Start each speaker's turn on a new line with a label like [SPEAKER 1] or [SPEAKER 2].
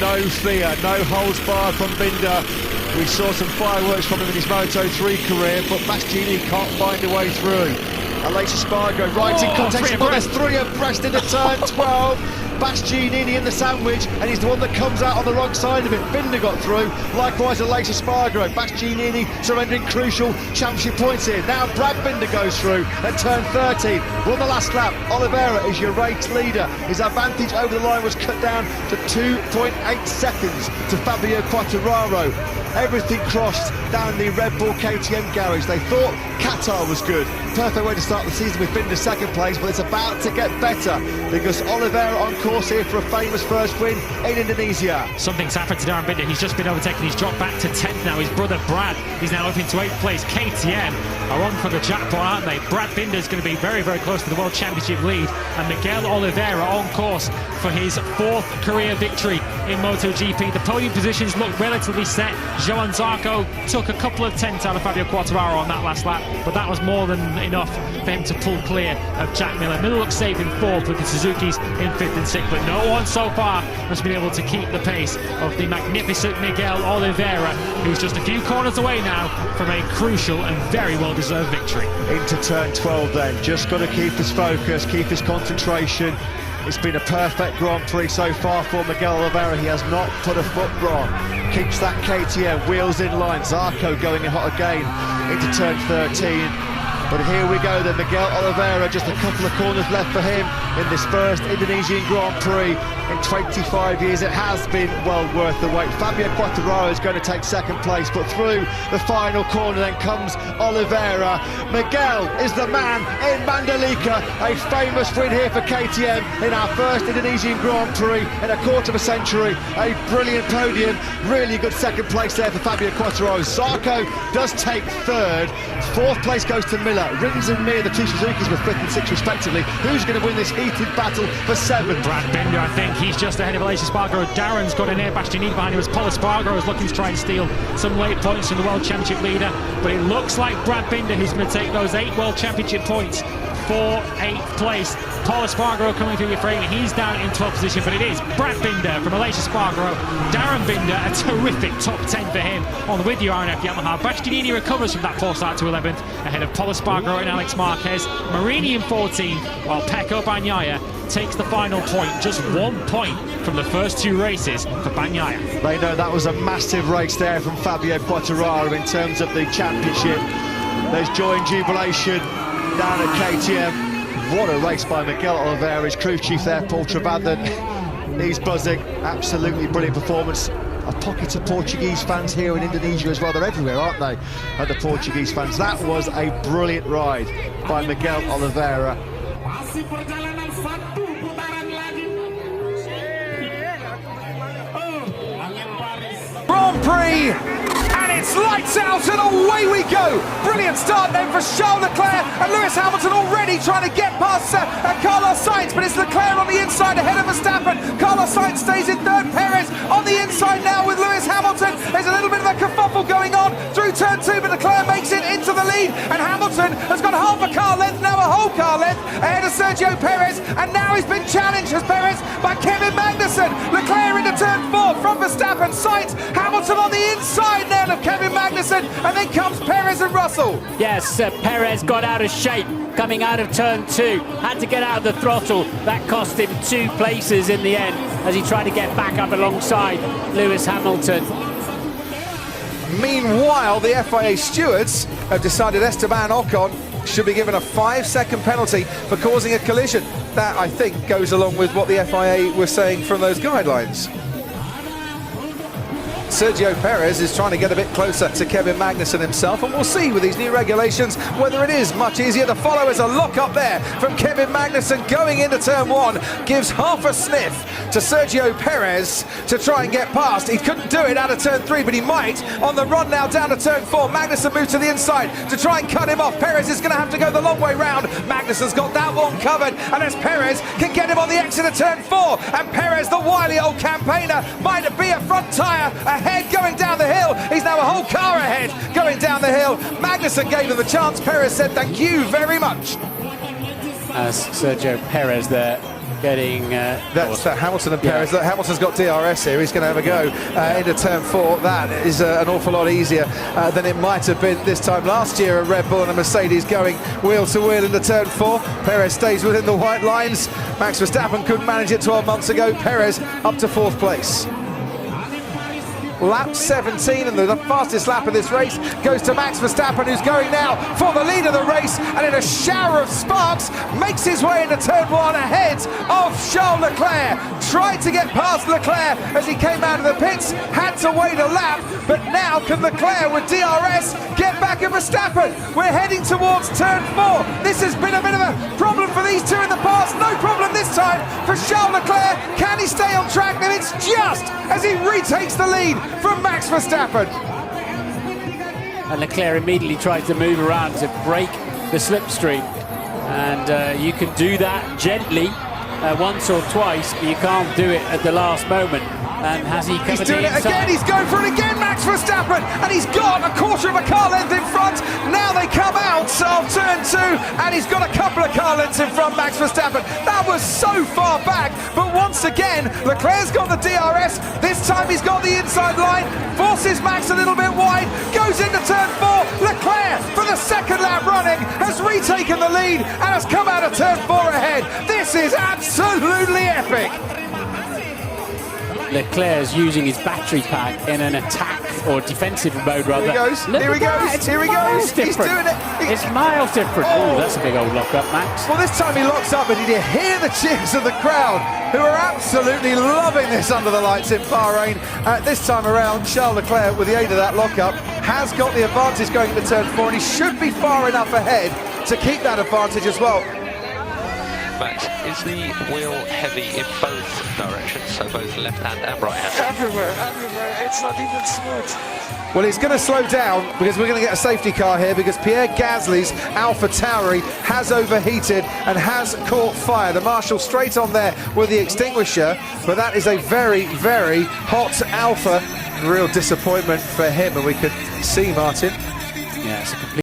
[SPEAKER 1] no fear, no holds barred from Binder. We saw some fireworks from him in his Moto3 career, but Bastianini can't find a way through. Aleix Espargaro right in context, but there's three abreast into turn 12. Bastianini in the sandwich, and he's the one that comes out on the wrong side of it. Binder got through, likewise Aleix Espargaro. Bastianini surrendering crucial championship points here. Now Brad Binder goes through at turn 13. Won the last lap. Oliveira is your race leader. His advantage over the line was cut down to 2.8 seconds to Fabio Quartararo. Everything crossed down the Red Bull KTM garage. They thought Qatar was good. Perfect way to start the season with Binder second place, but it's about to get better because Oliveira on course here for a famous first win in Indonesia.
[SPEAKER 2] Something's happened to Darren Binder. He's just been overtaken. He's dropped back to 10th now. His brother Brad is now up into 8th place. KTM are on for the jackpot, aren't they? Brad Binder is going to be very, very close to the World Championship lead, and Miguel Oliveira on course for his 4th career victory in MotoGP. The podium positions look relatively set. Johan Zarco took a couple of tenths out of Fabio Quartararo on that last lap, but that was more than enough for him to pull clear of Jack Miller. Miller looks safe in 4th with the Suzukis in 5th and 6th, but no one so far has been able to keep the pace of the magnificent Miguel Oliveira, who's just a few corners away now from a crucial and very well-deserved victory.
[SPEAKER 1] Into turn 12 then, just got to keep his focus, keep his concentration. It's been a perfect Grand Prix so far for Miguel Oliveira. He has not put a foot wrong. Keeps that KTM, wheels in line. Zarco going hot again into turn 13. But here we go then, Miguel Oliveira, just a couple of corners left for him in this first Indonesian Grand Prix in 25 years. It has been well worth the wait. Fabio Quartararo is going to take second place, but through the final corner then comes Oliveira. Miguel is the man in Mandalika. A famous win here for KTM in our first Indonesian Grand Prix in a quarter of a century. A brilliant podium, really good second place there for Fabio Quartararo. Zarco does take 3rd. 4th place goes to Miller. Rins and Mir, the two Suzukis, with 5th and 6th respectively. Who's going to win this heated battle for 7th?
[SPEAKER 2] Brad Binder, I think. He's just ahead of Aleix Espargaro. Darren's got an air Bastianini behind him as Paul Espargaro is looking to try and steal some late points from the World Championship leader. But it looks like Brad Binder who's going to take those 8 World Championship points for 8th place. Paul Espargaro coming through your frame. He's down in 12th position, but it is Brad Binder from Aleix Espargaro. Darren Binder, a terrific top 10 for him on the with you RNF Yamaha. Bastianini recovers from that poor start to 11th, ahead of Paul Espargaro and Alex Marquez. Marini in 14th, while Pecco Bagnaia takes the final point, just 1 point from the first 2 races for Bagnaia.
[SPEAKER 1] They know that was a massive race there from Fabio Quartararo in terms of the championship. There's joy and jubilation down at KTM. What a race by Miguel Oliveira, his crew chief there, Paul Travadden. He's buzzing, absolutely brilliant performance. A pocket of Portuguese fans here in Indonesia as well. They're everywhere, aren't they? And the Portuguese fans. That was a brilliant ride by Miguel Oliveira.
[SPEAKER 3] Grand Prix! It's lights out and away we go. Brilliant start then for Charles Leclerc, and Lewis Hamilton already trying to get past Carlos Sainz, but it's Leclerc on the inside ahead of Verstappen. Carlos Sainz stays in 3rd. Perez on the inside now with Lewis Hamilton. There's a little bit of a kerfuffle going on through turn 2, but Leclerc makes it into the lead, and Hamilton has got half a car length, now a whole car length ahead of Sergio Perez, and now he's been challenged as Perez by Kevin Magnussen. Leclerc into turn 4 from Verstappen. Sainz, Hamilton on the inside now of Kevin Magnussen, and then comes Perez and Russell.
[SPEAKER 4] Yes, Perez got out of shape coming out of turn 2, had to get out of the throttle. That cost him 2 places in the end as he tried to get back up alongside Lewis Hamilton.
[SPEAKER 3] Meanwhile, the FIA stewards have decided Esteban Ocon should be given a 5-second penalty for causing a collision. That, I think, goes along with what the FIA were saying from those guidelines. Sergio Perez is trying to get a bit closer to Kevin Magnussen himself, and we'll see with these new regulations whether it is much easier to follow. As a lock up there from Kevin Magnussen going into turn 1 gives half a sniff to Sergio Perez to try and get past. He couldn't do it out of turn 3, but he might on the run now down to turn 4. Magnussen moves to the inside to try and cut him off. Perez is going to have to go the long way round. Magnussen's got that one covered, and as Perez can get him on the exit of turn 4, and Perez, the wily old campaigner, might be a front tyre ahead going down the hill. He's now a whole car ahead going down the hill. Magnussen gave him the chance. Perez said thank you very much.
[SPEAKER 4] As Sergio Perez there getting...
[SPEAKER 3] That's Hamilton and Paris. Look, Hamilton's got DRS here. He's going to have a go into turn 4. That is an awful lot easier than it might have been this time last year. A Red Bull and a Mercedes going wheel to wheel into turn 4. Perez stays within the white lines. Max Verstappen couldn't manage it 12 months ago. Perez up to 4th place. Lap 17, and the fastest lap of this race goes to Max Verstappen, who's going now for the lead of the race, and in a shower of sparks makes his way into turn 1 ahead of Charles Leclerc. Tried to get past Leclerc as he came out of the pits, had to wait a lap, but now can Leclerc with DRS get back at Verstappen? We're heading towards turn 4. This has been a bit of a problem for these two in the past. No problem this time for Charles Leclerc. Can he stay on track? And it's just as he retakes the lead from Max Verstappen.
[SPEAKER 4] And Leclerc immediately tries to move around to break the slipstream. And you can do that gently once or twice, but you can't do it at the last moment. And has he covered
[SPEAKER 3] He's doing it again, he's going for it again, Max Verstappen, and he's got a quarter of a car length in front. Now they come out of turn 2, and he's got a couple of car lengths in front, Max Verstappen. That was so far back, but once again, Leclerc's got the DRS. This time he's got the inside line, forces Max a little bit wide, goes into turn 4. Leclerc, for the second lap running, has retaken the lead and has come out of turn 4 ahead. This is absolutely epic.
[SPEAKER 4] Leclerc's using his battery pack in an attack or defensive mode rather.
[SPEAKER 3] Here he goes, here he goes, here he goes. He's doing it.
[SPEAKER 4] It's miles different. Oh, that's a big old lock-up, Max.
[SPEAKER 3] Well, this time he locks up, and you hear the cheers of the crowd, who are absolutely loving this under the lights in Bahrain. This time around, Charles Leclerc, with the aid of that lock-up, has got the advantage going into turn 4, and he should be far enough ahead to keep that advantage as well.
[SPEAKER 5] Max, is the wheel heavy in both directions, so both left hand and right hand?
[SPEAKER 6] Everywhere. It's not even smooth.
[SPEAKER 3] Well, he's going to slow down because we're going to get a safety car here because Pierre Gasly's Alpha Tauri has overheated and has caught fire. The marshal straight on there with the extinguisher, but that is a very, very hot Alpha. Real disappointment for him, and we could see, Martin.
[SPEAKER 4] Yeah, it's a complete